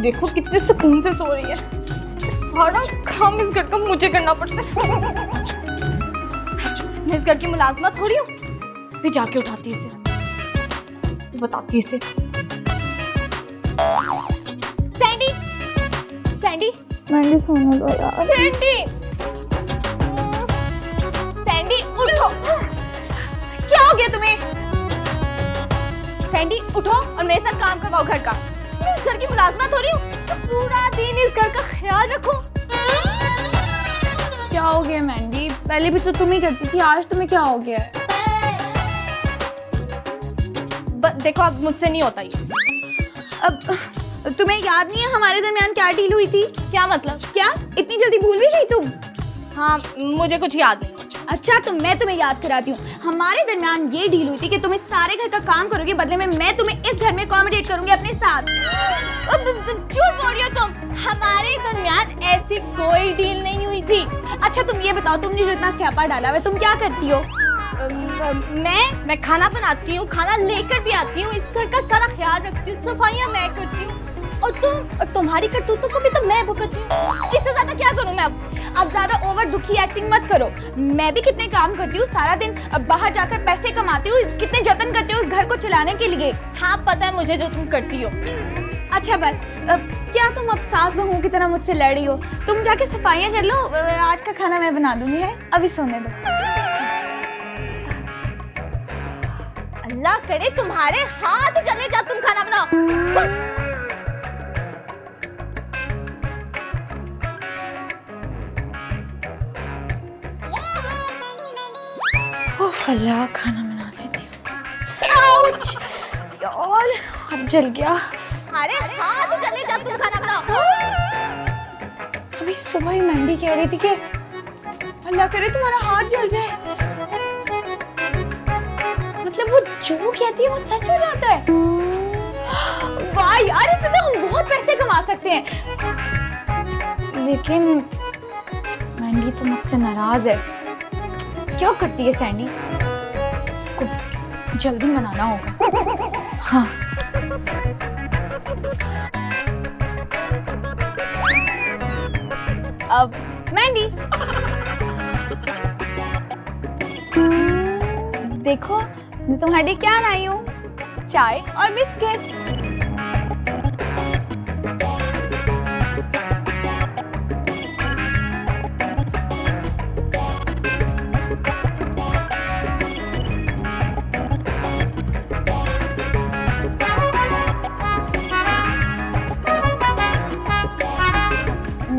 देखो कितने सुकून से सो रही है। सारा काम इस घर का मुझे करना पड़ता है। मैं इस घर की मुलाजमत थोड़ी हूँ। फिर जाके उठाती इसे, बताती इसे। सैंडी, सैंडी, मैंडी सोने दो यार। सैंडी, सैंडी उठो। क्या हो गया तुम्हें? सैंडी उठो और मेरे साथ काम करवाओ घर का। मैं इस घर की मुलाजमत हो रही हूँ तो पूरा दिन इस घर का ख्याल रखो। क्या हो गया मैंडी? पहले भी तो तुम ही करती थी, आज तुम्हें क्या हो गया है? देखो अब मुझसे नहीं होता ये। अब तुम्हें याद नहीं है हमारे दरमियान क्या डील हुई थी? क्या मतलब? क्या इतनी जल्दी भूल भी गई तुम? हाँ मुझे कुछ याद नहीं। अच्छा तो मैं तुम्हें याद कराती हूँ। हमारे दरमियान ये डील हुई थी कि तुम इस सारे घर का काम करोगे, बदले में मैं तुम्हें इस घर में अकोमोडेट करूंगी अपने साथ। झूठ बोल रही हो तुम। हमारे दरमियान ऐसी कोई डील नहीं हुई थी। अच्छा तुम ये बताओ, तुमने जो इतना स्यापा डाला है तुम क्या करती हो? मैं खाना बनाती हूँ, खाना लेकर भी आती हूँ, इस घर का सारा ख्याल रखती हूँ, सफाइयाँ मैं करती हूँ। और तुम्हारी करतूतों को भी तो मैं भुगतती हूँ। इससे ज्यादा क्या करूँ मैं अब ज्यादा ओवर दुखी एक्टिंग मत करो। मैं भी कितने काम करती हूँ, सारा दिन बाहर जाकर पैसे कमाती हूँ, कितने जतन करती हूँ उस घर को चलाने के लिए। हाँ पता है मुझे जो तुम करती हो। अच्छा बस क्या तुम अब सास बहू की तरह मुझसे लड़ रही हो? तुम जाके सफाइयाँ कर लो, आज का खाना मैं बना दूंगी। है अभी सोने दो। अल्लाह करे तुम्हारे हाथ चले जा, तुम खाना बनाओ। अल्लाह खाना बना देती हूँ। यार अब जल गया। अरे हाथ चले जा, तुम खाना बनाओ। अभी सुबह ही मैंडी कह रही थी कि अल्लाह करे तुम्हारा हाथ जल जाए। मतलब वो जो कहती है वो सच हो जाता है। वाह यार, इससे तो हम बहुत पैसे कमा सकते हैं। लेकिन मैंडी तो मुझसे नाराज है। क्या करती है सैंडी? उसको जल्दी मनाना होगा। हाँ अब मैंडी देखो मैं तुम्हारे लिए क्या लाई हूँ, चाय और बिस्किट।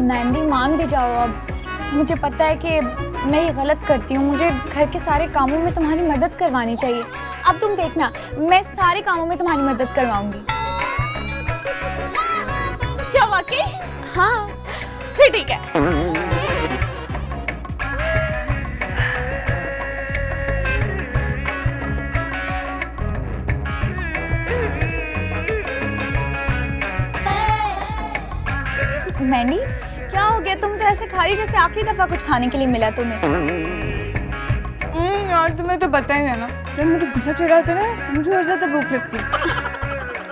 मैंडी मान भी जाओ अब। मुझे पता है कि मैं ये गलत करती हूँ, मुझे घर के सारे कामों में तुम्हारी मदद करवानी चाहिए। अब तुम देखना मैं सारे कामों में तुम्हारी मदद करवाऊंगी। क्या वाकई? हाँ फिर ठीक है। मैंडी क्या हो गया? तुम तो ऐसे खा रही जैसे आखिरी दफा कुछ खाने के लिए मिला तुम्हें। यार तुम्हें तो पता ही है ना, जब मुझे गुस्सा चढ़ाता है मुझे और ज्यादा भूख लगती है।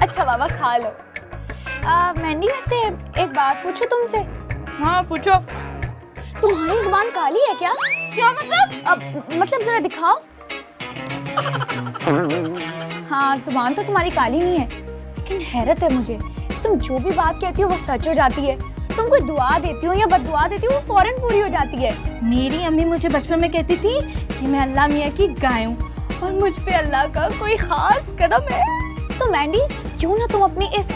अच्छा बाबा खा लो। मैंडी वैसे एक बात पूछूं तुमसे? हाँ पूछो। तुम्हारी जुबान काली है क्या? क्या मतलब? मतलब जरा दिखाओ। हाँ जुबान तो तुम्हारी काली नहीं है, लेकिन हैरत है मुझे, तुम जो भी बात कहती हो वो सच हो जाती है। तुम कोई दुआ देती हो या बददुआ देती हो वो फौरन पूरी हो जाती है। मेरी अम्मी मुझे बचपन में कहती थी कि मैं अल्लाह मियाँ की गाय हूँ और मुझ पे अल्लाह का कोई खास करम है। तो मैंडी क्यों ना तुम अपनी इस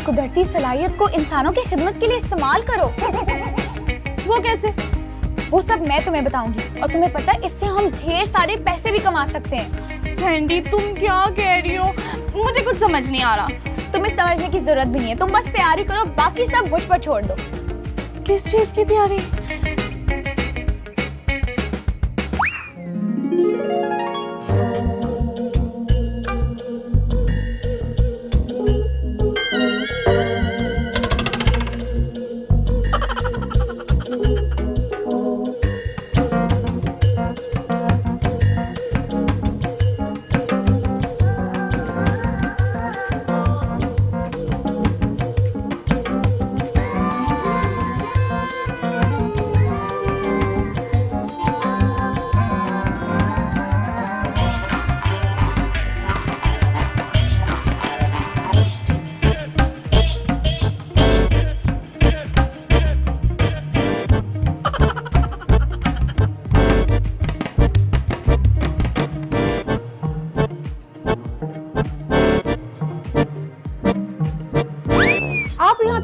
कुदरती सलाहियत को इंसानों की खिदमत के लिए इस्तेमाल करो। वो कैसे? वो सब मैं तुम्हें बताऊंगी, और तुम्हें पता है इससे हम ढेर सारे पैसे भी कमा सकते हैं। सैंडी तुम क्या कह रही हो? मुझे कुछ समझ नहीं आ रहा। तुम्हें समझने की जरूरत भी नहीं है, तुम बस तैयारी करो, बाकी सब मुझ पर छोड़ दो। किस चीज की तैयारी?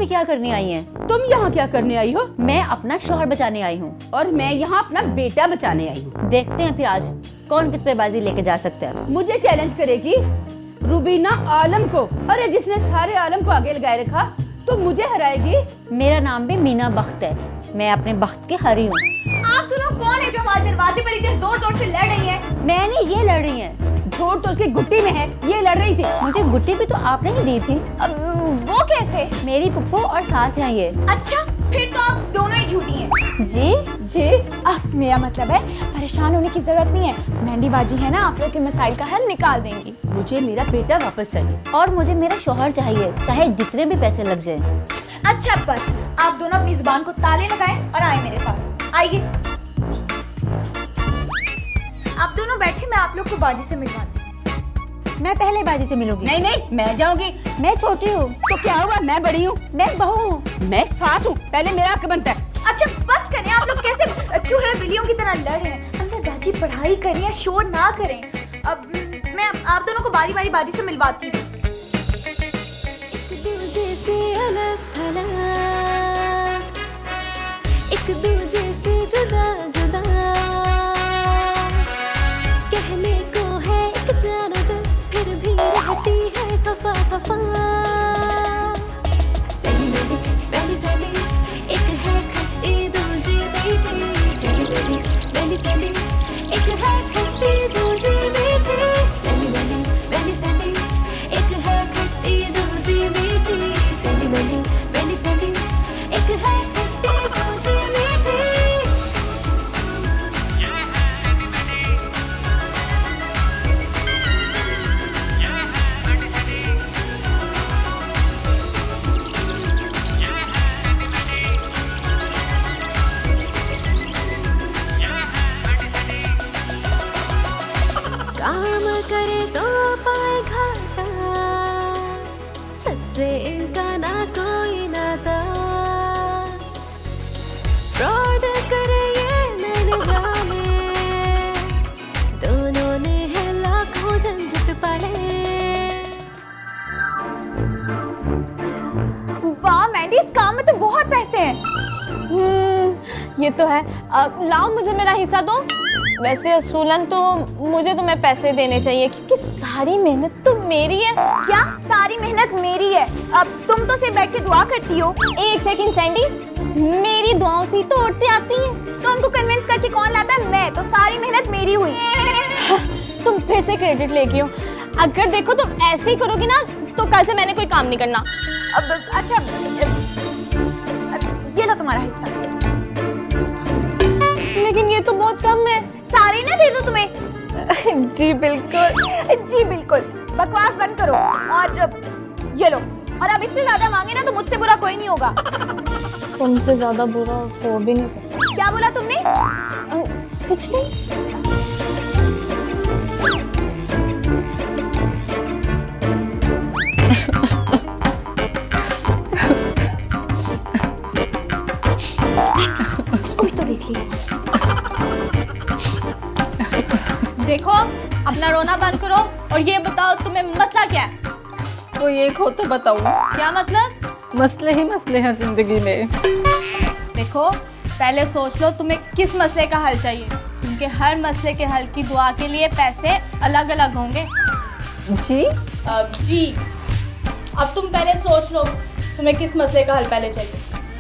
पे क्या करने आई हैं? तुम यहाँ क्या करने आई हो? मैं अपना शौहर बचाने आई हूँ। और मैं यहाँ अपना बेटा बचाने आई हूँ। देखते हैं फिर आज कौन किस पे बाजी लेके जा सकता है। मुझे चैलेंज करेगी? रूबीना आलम को? अरे जिसने सारे आलम को आगे लगाए रखा, तो मुझे हराएगी? मेरा नाम भी मीना बख्त है, मैं अपने बख्त की हरी हूँ। आप दोनों कौन है जो हमारे दरवाजे पर इतने जोर जोर से लड़ रही हैं? मैं नहीं, ये लड़ रही हैं। झोट तो उसकी गुट्टी में है, ये लड़ रही थी। मुझे गुट्टी भी तो आपने ही दी थी। वो कैसे? मेरी पुप्पो और सास हैं ये। अच्छा, फिर तो आप दोनों ही झूठी हैं। जी जी मेरा मतलब है परेशान होने की जरूरत नहीं है। मेहंदी बाजी है ना, आप लोग के मसाइल का हल निकाल देंगी। मुझे मेरा बेटा वापस चाहिए। और मुझे मेरा शौहर चाहिए, चाहे जितने भी पैसे लग जाए। अच्छा बस, आप दोनों अपनी जुबान को ताले लगाएं और आए मेरे साथ। आइए, आप दोनों बैठे, मैं आप लोग को बाजी से मिलवाती हूँ। मैं पहले बाजी से मिलूंगी। नहीं नहीं, मैं जाऊंगी। मैं छोटी हूँ। तो क्या हुआ, मैं बड़ी हूँ। मैं बहू हूँ। मैं सास हूँ, पहले मेरा हक बनता है। अच्छा बस करें, आप लोग कैसे चूहे बिल्लियों की तरह लड़ रहे हैं? अंदर बाजी पढ़ाई करें, शोर ना करें। अब मैं आप दोनों को बारी बारी बाजी से मिलवाती हूँ। एक दूजे से जुदा जुदा कहने को है एक जानो दिल, फिर भी रहती है खफा खफा। सही मेरी पहली सही, एक है खट्टी दूजी मीठी। सही मेरी पहली सही, एक है खट्टी दूजी मीठी। सही मेरी पहली सही, एक है खट्टी दूजी मीठी। सही मेरी पहली सही, एक है खट्टी दूजी मीठी। काम करे तो पाए घाटा, सच से इनका ना कोई नाता। फ्रॉड करे ये मैंने जाने, दोनों ने है लाखों झंझट पाले। वाह मैंडी, इस काम में तो बहुत पैसे हैं। ये तो है। लाओ मुझे मेरा हिस्सा दो। वैसे असूलन तो मुझे तुम्हें पैसे देने चाहिए, क्योंकि सारी मेहनत तो मेरी है। क्या सारी मेहनत मेरी है? अब तुम तो सिर्फ बैठ के दुआ करती हो। एक सेकंड सैंडी, मेरी दुआओं से ही तो औरतें आती हैं। तो उनको कन्विंस करके कौन लाता है? मैं। तो सारी मेहनत मेरी हुई। तुम फिर से क्रेडिट लेके हो। अगर देखो तुम ऐसे ही करोगी ना, तो कल से मैंने कोई काम नहीं करना। अब अच्छा, ये लो तुम्हारा हिस्सा। लेकिन ये तो बहुत कम है। सारी ना दे दो तुम्हें। जी बिल्कुल। जी बिल्कुल, बकवास बंद करो और ये लो। और अब इससे ज्यादा मांगे ना तो मुझसे बुरा कोई नहीं होगा। तुमसे ज्यादा बुरा हो भी नहीं सकता। क्या बोला तुमने? कुछ नहीं। इसको भी तो देख लिया। देखो, अपना रोना बंद करो और ये बताओ तुम्हें मसला क्या है? तो एक हो तो बताऊं। क्या मतलब? मसले ही मसले हैं जिंदगी में। देखो, पहले सोच लो तुम्हें किस मसले का हल चाहिए, क्योंकि हर मसले के हल की दुआ के लिए पैसे अलग अलग होंगे। जी जी, अब तुम पहले सोच लो तुम्हें किस मसले का हल पहले चाहिए।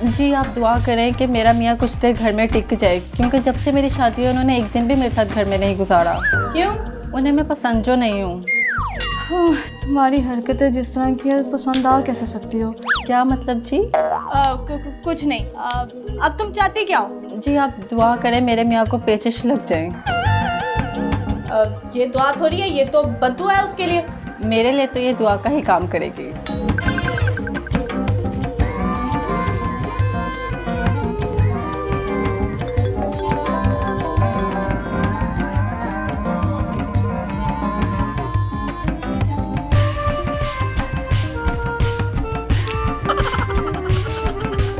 जी, आप दुआ करें कि मेरा मियाँ कुछ देर घर में टिक जाए, क्योंकि जब से मेरी शादी हुई उन्होंने एक दिन भी मेरे साथ घर में नहीं गुजारा। क्यों? उन्हें मैं पसंद जो नहीं हूँ। तुम्हारी हरकतें जिस तरह की है, पसंद आ कैसे सकती हो? क्या मतलब जी? कुछ नहीं। अब तुम चाहती क्या हो? जी, आप दुआ करें मेरे मियाँ को पेचिश लग जाए। ये दुआ थोड़ी है, ये तो बद्दुआ है उसके लिए। मेरे लिए तो ये दुआ का ही काम करेगी।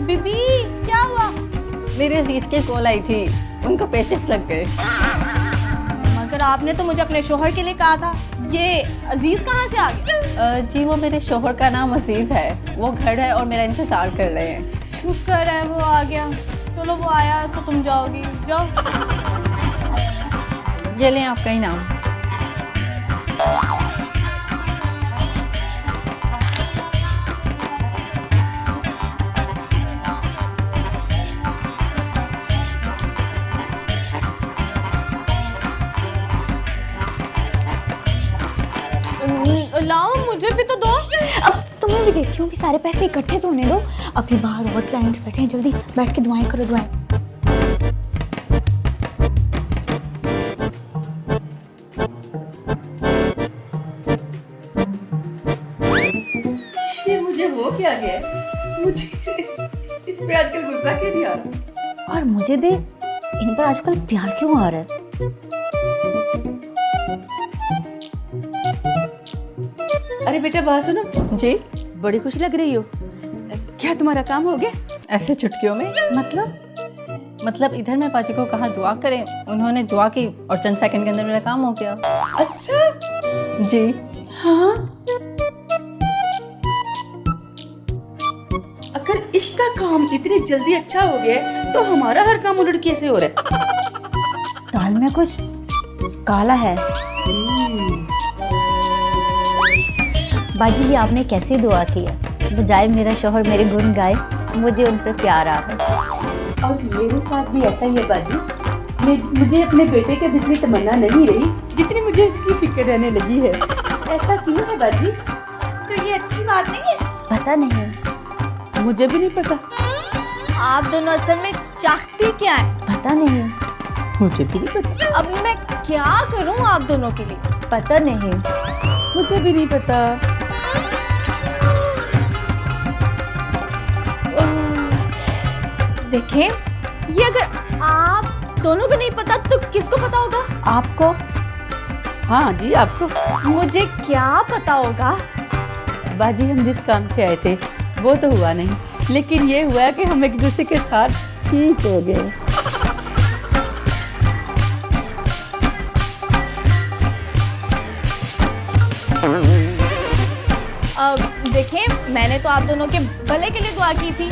बीबी, क्या हुआ? मेरे अजीज की कॉल आई थी, उनको पेचिश लग गए। मगर आपने तो मुझे अपने शोहर के लिए कहा था। ये अजीज कहाँ से आ गया? जी वो मेरे शोहर का नाम अजीज़ है, वो घर है और मेरा इंतज़ार कर रहे हैं। शुक्र है वो आ गया। चलो वो आया तो तुम जाओगी, जाओ। ये लें आपका इनाम। लाओ मुझे भी तो दो। अब तुम्हें भी देती हूँ कि सारे पैसे इकट्ठे तो होने दो। अभी बाहर और क्लाइंट्स बैठे हैं, जल्दी बैठ के दुआएं करो, दुआएं। ये मुझे हो क्या गया? मुझे इस पे आजकल गुस्सा क्यों नहीं आ रहा? और मुझे भी इन पर आजकल प्यार क्यों आ रहा है? अरे बेटा बात सुनो, जी बड़ी खुश लग रही हो। क्या तुम्हारा काम हो गया? ऐसे चुटकियों में मतलब इधर मैं पाजी को कहा दुआ करें, उन्होंने दुआ की और चंद सेकंड के अंदर मेरा काम हो गया। अच्छा जी हाँ, अगर इसका काम इतनी जल्दी अच्छा हो गया है, तो हमारा हर काम उलट कैसे हो रहा है? दाल में कुछ काला है। बाजी ये आपने कैसे दुआ की है? बजाय मेरा शोहर मेरे गुण गाए, मुझे उन पर प्यार आ गया। और मेरे साथ भी ऐसा ही है बाजी। मुझे अपने बेटे के जितनी तमन्ना नहीं रही जितनी मुझे इसकी फिक्र रहने लगी है। ऐसा क्यों है बाजी? तो ये अच्छी बात नहीं है? पता नहीं, मुझे भी नहीं पता। आप दोनों असल में चाहती क्या है? पता नहीं, मुझे भी नहीं पता। अब मैं क्या करूं आप दोनों के लिए? पता नहीं। मुझे भी नहीं पता। देखें, ये अगर आप दोनों को नहीं पता तो किसको पता होगा? आपको? हाँ जी आपको। मुझे क्या पता होगा? बाजी हम जिस काम से आए थे वो तो हुआ नहीं, लेकिन ये हुआ कि हम एक दूसरे के साथ ठीक हो गए। देखें, मैंने तो आप दोनों के भले के लिए दुआ की थी,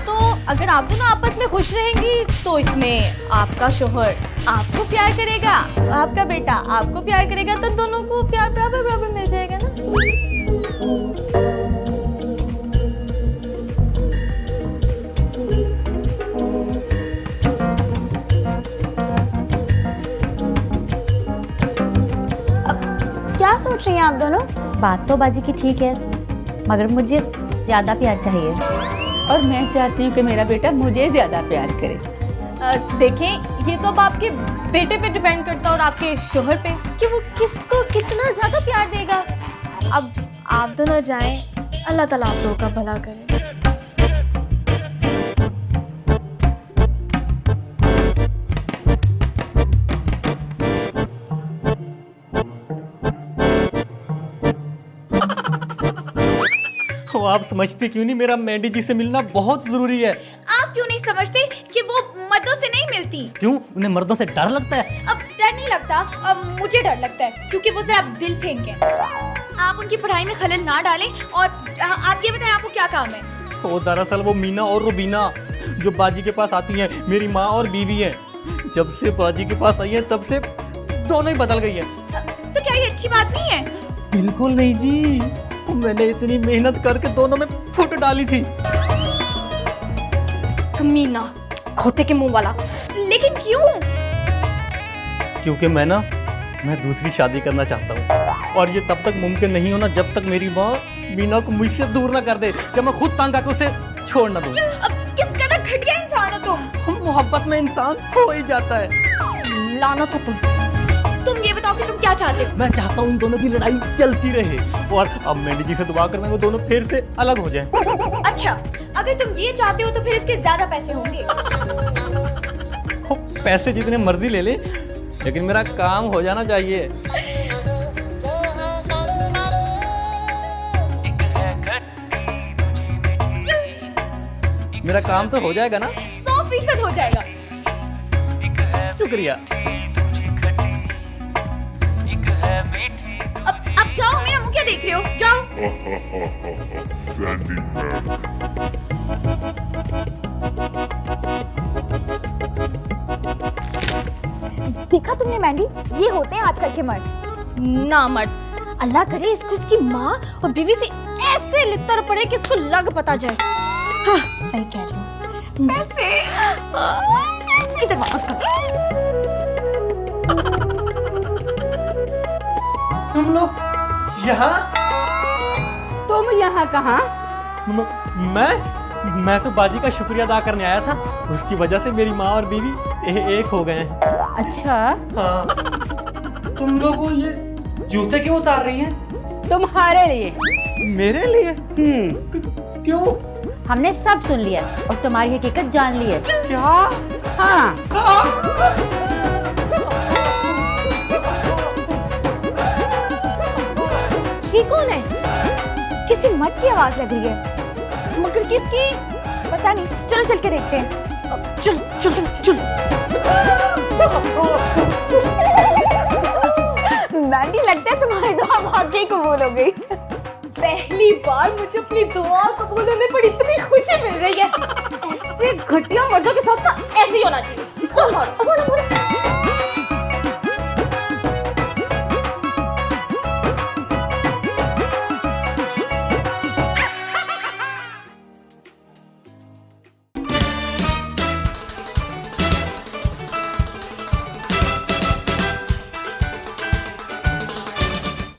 तो अगर आप दोनों आपस में खुश रहेंगी तो इसमें आपका शोहर आपको प्यार करेगा, आपका बेटा आपको प्यार करेगा, तो दोनों को प्यार बराबर बराबर मिल जाएगा ना। क्या सोच रही हैं आप दोनों? बात तो बाजी की ठीक है, मगर मुझे ज्यादा प्यार चाहिए। और मैं चाहती हूँ कि मेरा बेटा मुझे ज्यादा प्यार करे। देखें, ये तो अब आपके बेटे पे डिपेंड करता है और आपके शोहर पे कि वो किसको कितना ज्यादा प्यार देगा। अब आप दोनों जाएं, अल्लाह ताला आप लोगों का भला करे। तो आप समझते क्यों नहीं, मेरा मैंडी जी से मिलना बहुत जरूरी है। आप क्यों नहीं समझते कि वो मर्दों से नहीं मिलती? क्यों, उन्हें मर्दों से डर लगता है? अब डर नहीं लगता, अब मुझे डर लगता है, क्योंकि वो जरा दिल फेंक है। आप उनकी पढ़ाई में खलल ना डालें। और आप ये बताएं, आपको क्या काम है? तो दरअसल वो मीना और रुबीना जो बाजी के पास आती हैं, मेरी माँ और बीवी हैं। जब से बाजी के पास आई है तब से दोनों ही बदल गई हैं। तो क्या ये अच्छी बात नहीं है? बिल्कुल नहीं जी, मैंने इतनी मेहनत करके दोनों में फुट डाली थी। कमीना, खोते के मुंह वाला। लेकिन क्यों? क्योंकि मैं दूसरी शादी करना चाहता हूँ, और ये तब तक मुमकिन नहीं होना जब तक मेरी माँ मीना को मुझसे दूर ना कर दे, जब मैं खुद तंग आकर उसे छोड़ ना दूँ। अब किस कदर घटिया इंसान हो तुम। मोहब्बत में इंसान हो ही जाता है। लानत हो तुम ये बताओ कि तुम क्या चाहते हो? मैं चाहता हूँ इन दोनों की लड़ाई चलती रहे, और अब मैंडी जी से दुआ करना वो दोनों फिर से अलग हो जाएं। अच्छा, अगर तुम ये चाहते हो तो फिर इसके ज्यादा पैसे होंगे। वो पैसे जितने मर्जी ले ले, लेकिन मेरा काम हो जाना चाहिए। मेरा काम तो हो जाएगा ना? 100% हो जाएगा। शुक्रिया। अब Sandy Man. देखा तुमने मैंडी, ये होते हैं आजकल के मर्द। ना मर्द, अल्लाह करे इसको इसकी माँ और बीवी से ऐसे लितर पड़े कि इसको लग पता जाए। हाँ, सही कह रही हूँ। पैसे इधर वापस कर। तुम लोग यहाँ? तुम यहाँ कहाँ? मैं तो बाजी का शुक्रिया अदा करने आया था। उसकी वजह से मेरी माँ और बीवी एक हो गए हैं। अच्छा, हाँ। तुम लोग वो ये जूते क्यों उतार रही हैं? तुम्हारे लिए। मेरे लिए? क्यों? हमने सब सुन लिया और तुम्हारी हकीकत जान ली है। क्या? हाँ, ये कौन है? किसी मर्द की आवाज लग रही है। मगर किसकी? पता नहीं, चलो चल के देखते हैं। चल चल चल चल। मैंडी, लगता है तुम्हारी दुआ वाकई कबूल हो गई। पहली बार मुझे अपनी दुआ कबूल होने पर इतनी खुशी मिल रही है। ऐसे घटिया मर्दों के साथ ना ऐसे ही होना चाहिए।